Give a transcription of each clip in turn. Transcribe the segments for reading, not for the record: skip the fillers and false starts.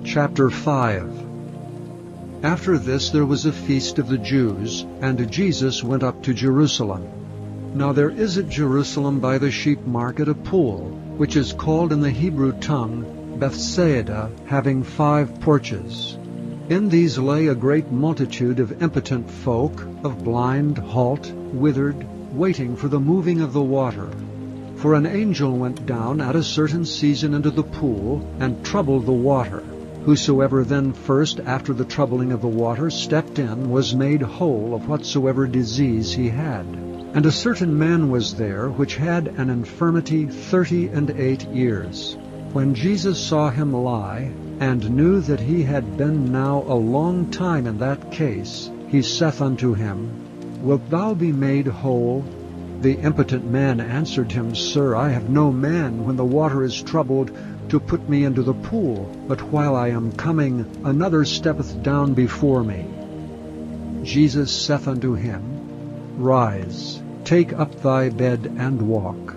Chapter 5. After this there was a feast of the Jews, and Jesus went up to Jerusalem. Now there is at Jerusalem by the sheep market a pool, which is called in the Hebrew tongue Bethsaida, having 5 porches. In these lay a great multitude of impotent folk, of blind, halt, withered, waiting for the moving of the water. For an angel went down at a certain season into the pool, and troubled the water. Whosoever then first, after the troubling of the water, stepped in, was made whole of whatsoever disease he had. And a certain man was there, which had an infirmity 38 years. When Jesus saw him lie, and knew that he had been now a long time in that case, he saith unto him, Wilt thou be made whole? The impotent man answered him, Sir, I have no man, when the water is troubled, to put me into the pool, but while I am coming, another steppeth down before me. Jesus saith unto him, Rise, take up thy bed, and walk.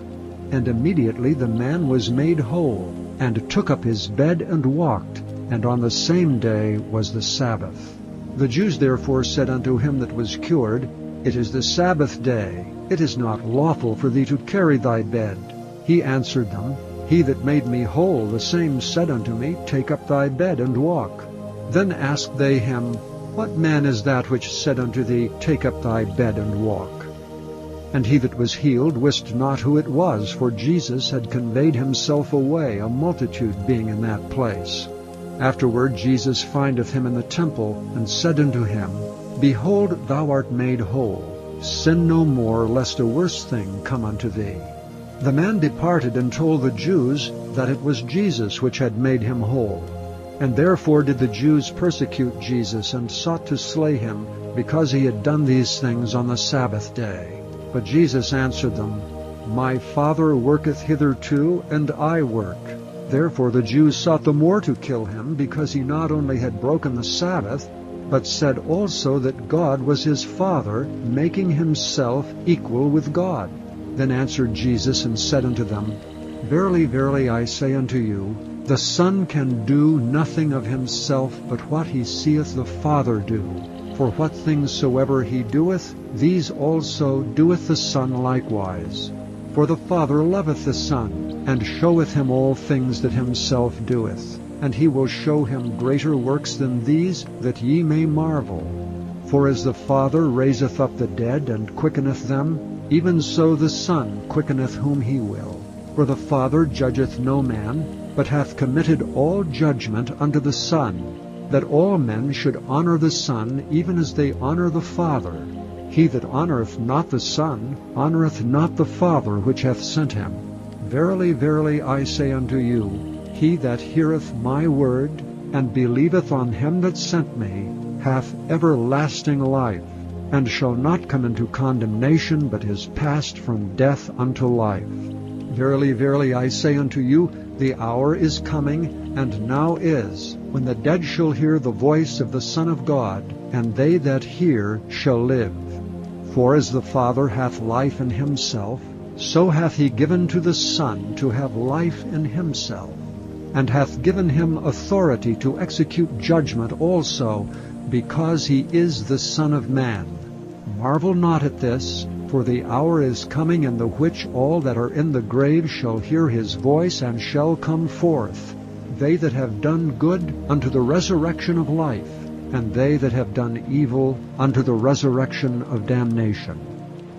And immediately the man was made whole, and took up his bed and walked, and on the same day was the Sabbath. The Jews therefore said unto him that was cured, It is the Sabbath day, it is not lawful for thee to carry thy bed. He answered them, He that made me whole, the same said unto me, Take up thy bed and walk. Then asked they him, What man is that which said unto thee, Take up thy bed and walk? And he that was healed wist not who it was, for Jesus had conveyed himself away, a multitude being in that place. Afterward Jesus findeth him in the temple, and said unto him, Behold, thou art made whole. Sin no more, lest a worse thing come unto thee. The man departed and told the Jews that it was Jesus which had made him whole. And therefore did the Jews persecute Jesus, and sought to slay him, because he had done these things on the Sabbath day. But Jesus answered them, My Father worketh hitherto, and I work. Therefore the Jews sought the more to kill him, because he not only had broken the Sabbath, but said also that God was his Father, making himself equal with God. Then answered Jesus and said unto them, Verily, verily, I say unto you, the Son can do nothing of himself, but what he seeth the Father do. For what things soever he doeth, these also doeth the Son likewise. For the Father loveth the Son, and showeth him all things that himself doeth. And he will show him greater works than these, that ye may marvel. For as the Father raiseth up the dead, and quickeneth them, even so the Son quickeneth whom he will. For the Father judgeth no man, but hath committed all judgment unto the Son, that all men should honor the Son, even as they honor the Father. He that honoreth not the Son honoreth not the Father which hath sent him. Verily, verily, I say unto you, he that heareth my word, and believeth on him that sent me, hath everlasting life, and shall not come into condemnation, but is passed from death unto life. Verily, verily, I say unto you, the hour is coming, and now is, when the dead shall hear the voice of the Son of God, and they that hear shall live. For as the Father hath life in himself, so hath he given to the Son to have life in himself, and hath given him authority to execute judgment also, because he is the Son of Man. Marvel not at this, for the hour is coming in the which all that are in the grave shall hear his voice, and shall come forth, they that have done good unto the resurrection of life, and they that have done evil unto the resurrection of damnation.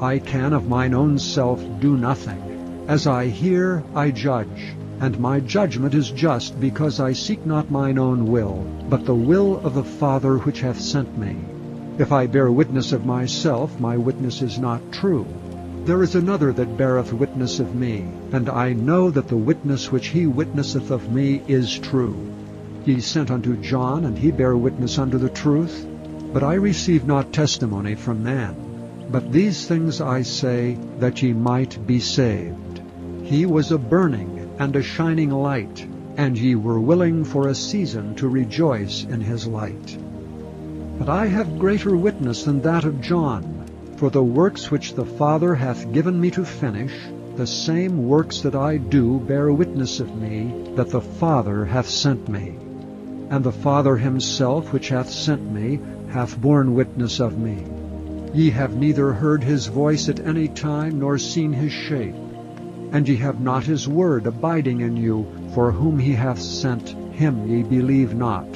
I can of mine own self do nothing. As I hear, I judge, and my judgment is just, because I seek not mine own will, but the will of the Father which hath sent me. If I bear witness of myself, my witness is not true. There is another that beareth witness of me, and I know that the witness which he witnesseth of me is true. Ye sent unto John, and he bare witness unto the truth. But I receive not testimony from man. But these things I say, that ye might be saved. He was a burning and a shining light, and ye were willing for a season to rejoice in his light. But I have greater witness than that of John, for the works which the Father hath given me to finish, the same works that I do bear witness of me, that the Father hath sent me. and the Father himself which hath sent me hath borne witness of me. Ye have neither heard his voice at any time, nor seen his shape. And ye have not his word abiding in you, for whom he hath sent, him ye believe not.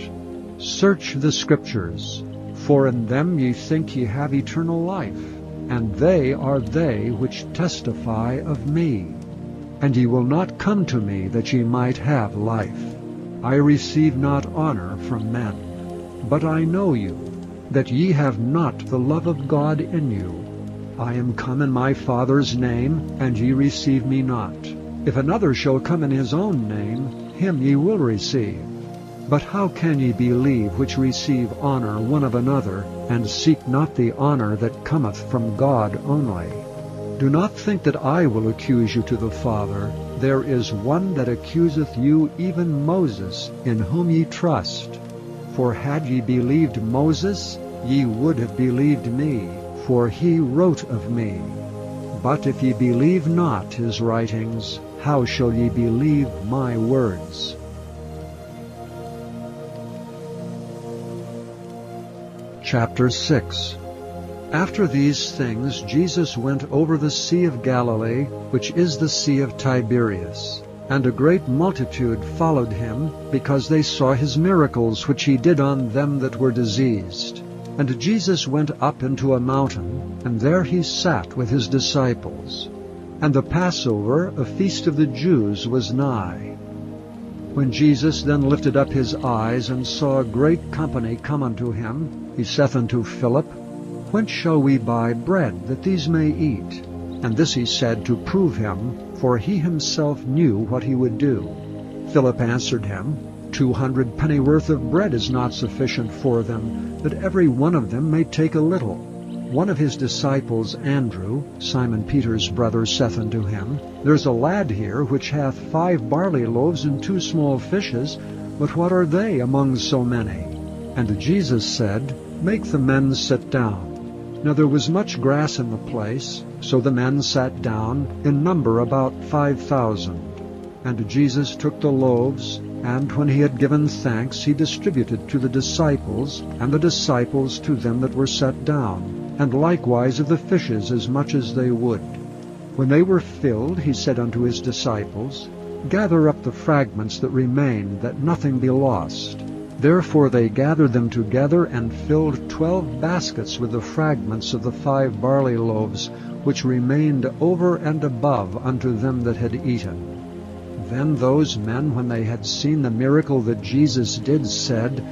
Search the Scriptures, for in them ye think ye have eternal life, and they are they which testify of me. And ye will not come to me that ye might have life. I receive not honor from men. But I know you, that ye have not the love of God in you. I am come in my Father's name, and ye receive me not. If another shall come in his own name, him ye will receive. But how can ye believe which receive honor one of another, and seek not the honor that cometh from God only? Do not think that I will accuse you to the Father. There is one that accuseth you, even Moses, in whom ye trust. For had ye believed Moses, ye would have believed me, for he wrote of me. But if ye believe not his writings, how shall ye believe my words? Chapter 6. After these things Jesus went over the Sea of Galilee, which is the Sea of Tiberias. And a great multitude followed him, because they saw his miracles which he did on them that were diseased. And Jesus went up into a mountain, and there he sat with his disciples. And the Passover, a feast of the Jews, was nigh. When Jesus then lifted up his eyes, and saw a great company come unto him, he saith unto Philip, Whence shall we buy bread, that these may eat? And this he said to prove him, for he himself knew what he would do. Philip answered him, 200 pennyworth of bread is not sufficient for them, that every one of them may take a little. One of his disciples, Andrew, Simon Peter's brother, saith unto him, There's a lad here which hath 5 barley loaves and 2 small fishes, but what are they among so many? And Jesus said, Make the men sit down. Now there was much grass in the place, so the men sat down, in number about 5,000. And Jesus took the loaves, and when he had given thanks, he distributed to the disciples, and the disciples to them that were set down, and likewise of the fishes as much as they would. When they were filled, he said unto his disciples, Gather up the fragments that remain, that nothing be lost. Therefore they gathered them together, and filled 12 baskets with the fragments of the 5 barley loaves, which remained over and above unto them that had eaten. Then those men, when they had seen the miracle that Jesus did, said,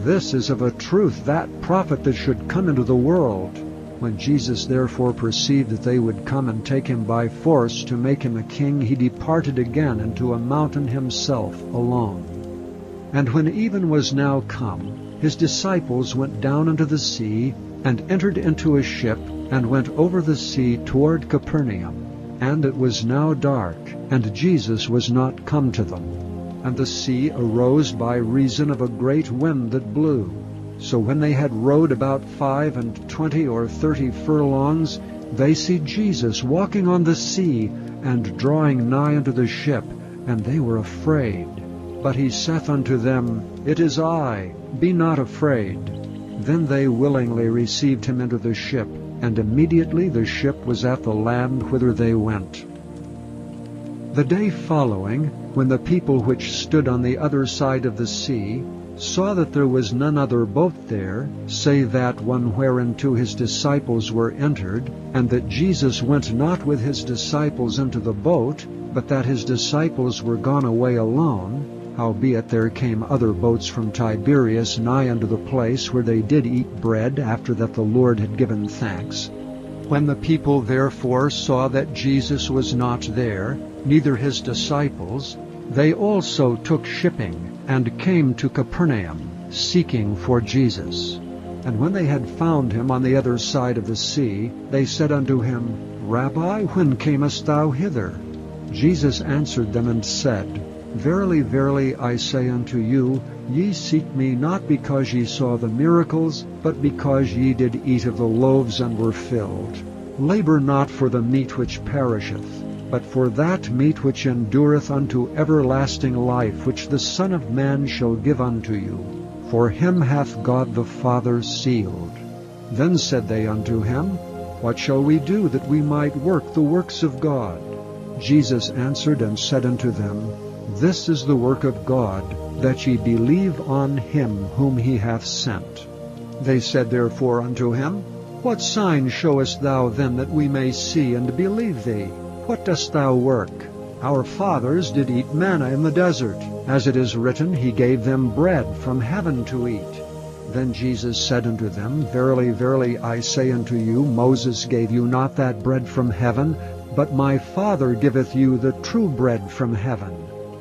This is of a truth that prophet that should come into the world. When Jesus therefore perceived that they would come and take him by force to make him a king, he departed again into a mountain himself alone. And when even was now come, his disciples went down into the sea, and entered into a ship, and went over the sea toward Capernaum. And it was now dark, and Jesus was not come to them. And the sea arose by reason of a great wind that blew. So when they had rowed about 25 or 30 furlongs, they see Jesus walking on the sea, and drawing nigh unto the ship, and they were afraid. But he saith unto them, It is I, be not afraid. Then they willingly received him into the ship, and immediately the ship was at the land whither they went. The day following, when the people which stood on the other side of the sea saw that there was none other boat there, save that one whereinto his disciples were entered, and that Jesus went not with his disciples into the boat, but that his disciples were gone away alone, howbeit there came other boats from Tiberias nigh unto the place where they did eat bread after that the Lord had given thanks. When the people therefore saw that Jesus was not there, neither his disciples, they also took shipping, and came to Capernaum, seeking for Jesus. And when they had found him on the other side of the sea, they said unto him, Rabbi, when camest thou hither? Jesus answered them and said, Verily, verily, I say unto you, ye seek me not because ye saw the miracles, but because ye did eat of the loaves and were filled. Labor not for the meat which perisheth, but for that meat which endureth unto everlasting life, which the Son of Man shall give unto you. For him hath God the Father sealed. Then said they unto him, What shall we do that we might work the works of God? Jesus answered and said unto them, This is the work of God, that ye believe on him whom he hath sent. They said therefore unto him, What sign showest thou then that we may see and believe thee? What dost thou work? Our fathers did eat manna in the desert. As it is written, He gave them bread from heaven to eat. Then Jesus said unto them, Verily, verily, I say unto you, Moses gave you not that bread from heaven, but my Father giveth you the true bread from heaven.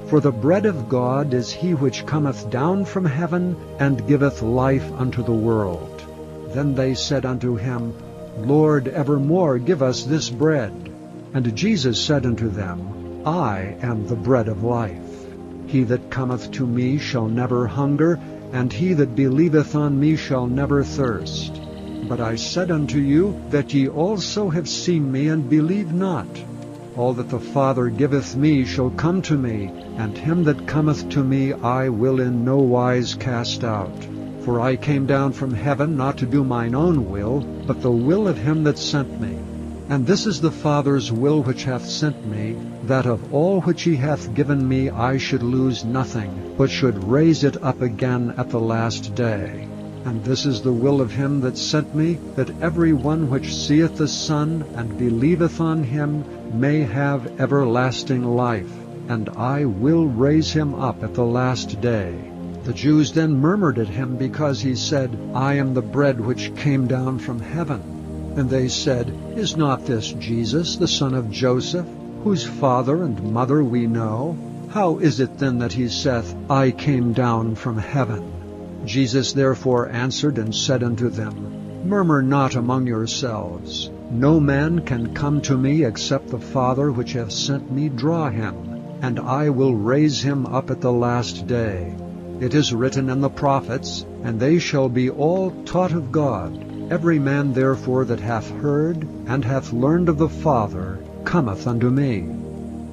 For the bread of God is he which cometh down from heaven, and giveth life unto the world. Then they said unto him, Lord, evermore give us this bread. And Jesus said unto them, I am the bread of life. He that cometh to me shall never hunger, and he that believeth on me shall never thirst. But I said unto you, that ye also have seen me, and believe not. All that the Father giveth me shall come to me, and him that cometh to me I will in no wise cast out. For I came down from heaven not to do mine own will, but the will of him that sent me. And this is the Father's will which hath sent me, that of all which he hath given me I should lose nothing, but should raise it up again at the last day. And this is the will of him that sent me, that every one which seeth the Son, and believeth on him, may have everlasting life, and I will raise him up at the last day. The Jews then murmured at him, because he said, I am the bread which came down from heaven. And they said, Is not this Jesus, the son of Joseph, whose father and mother we know? How is it then that he saith, I came down from heaven? Jesus therefore answered and said unto them, Murmur not among yourselves. No man can come to me except the Father which hath sent me draw him, and I will raise him up at the last day. It is written in the prophets, And they shall be all taught of God. Every man therefore that hath heard and hath learned of the Father cometh unto me.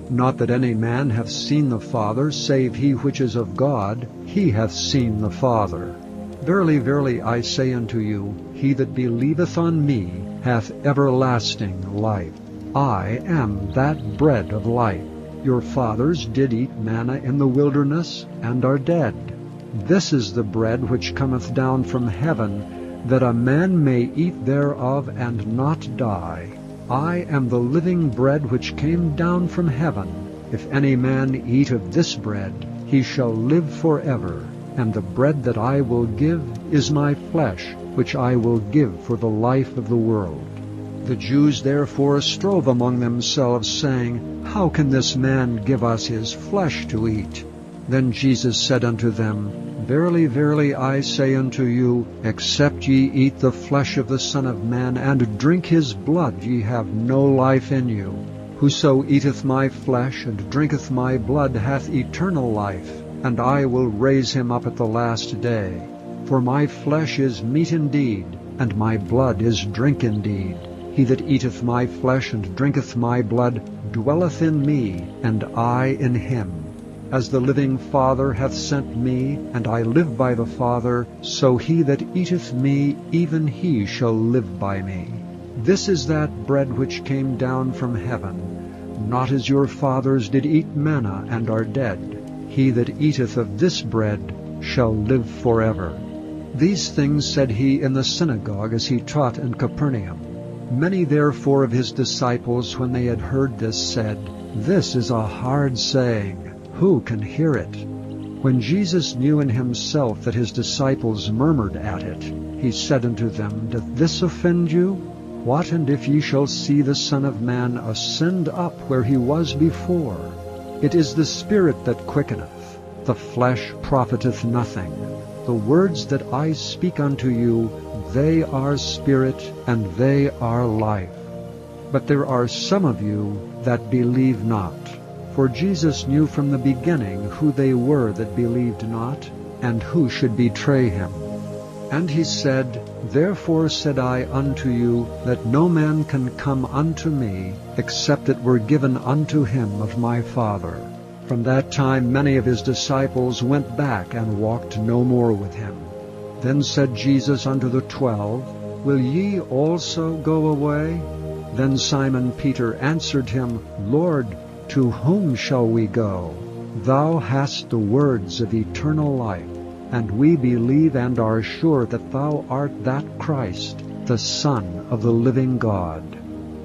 Not that any man hath seen the Father, save he which is of God, he hath seen the Father. Verily, verily, I say unto you, he that believeth on me hath everlasting life. I am that bread of life. Your fathers did eat manna in the wilderness, and are dead. This is the bread which cometh down from heaven, that a man may eat thereof and not die. I am the living bread which came down from heaven. If any man eat of this bread, he shall live forever. And the bread that I will give is my flesh, which I will give for the life of the world. The Jews therefore strove among themselves, saying, How can this man give us his flesh to eat? Then Jesus said unto them, Verily, verily, I say unto you, except ye eat the flesh of the Son of Man, and drink his blood, ye have no life in you. Whoso eateth my flesh, and drinketh my blood, hath eternal life, and I will raise him up at the last day. For my flesh is meat indeed, and my blood is drink indeed. He that eateth my flesh, and drinketh my blood, dwelleth in me, and I in him. As the living Father hath sent me, and I live by the Father, so he that eateth me, even he shall live by me. This is that bread which came down from heaven, not as your fathers did eat manna, and are dead. He that eateth of this bread shall live forever. These things said he in the synagogue as he taught in Capernaum. Many therefore of his disciples, when they had heard this, said, This is a hard saying. Who can hear it? When Jesus knew in himself that his disciples murmured at it, he said unto them, Doth this offend you? What and if ye shall see the Son of Man ascend up where he was before? It is the Spirit that quickeneth, the flesh profiteth nothing. The words that I speak unto you, they are spirit, and they are life. But there are some of you that believe not. For Jesus knew from the beginning who they were that believed not, and who should betray him. And he said, Therefore said I unto you, that no man can come unto me, except it were given unto him of my Father. From that time many of his disciples went back and walked no more with him. Then said Jesus unto the 12, Will ye also go away? Then Simon Peter answered him, Lord, to whom shall we go? Thou hast the words of eternal life, and we believe and are sure that thou art that Christ, the Son of the living God.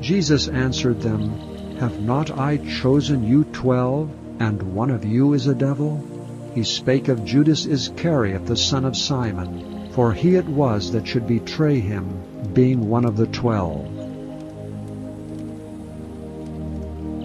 Jesus answered them, Have not I chosen you 12, and one of you is a devil? He spake of Judas Iscariot, the son of Simon, for he it was that should betray him, being one of the 12.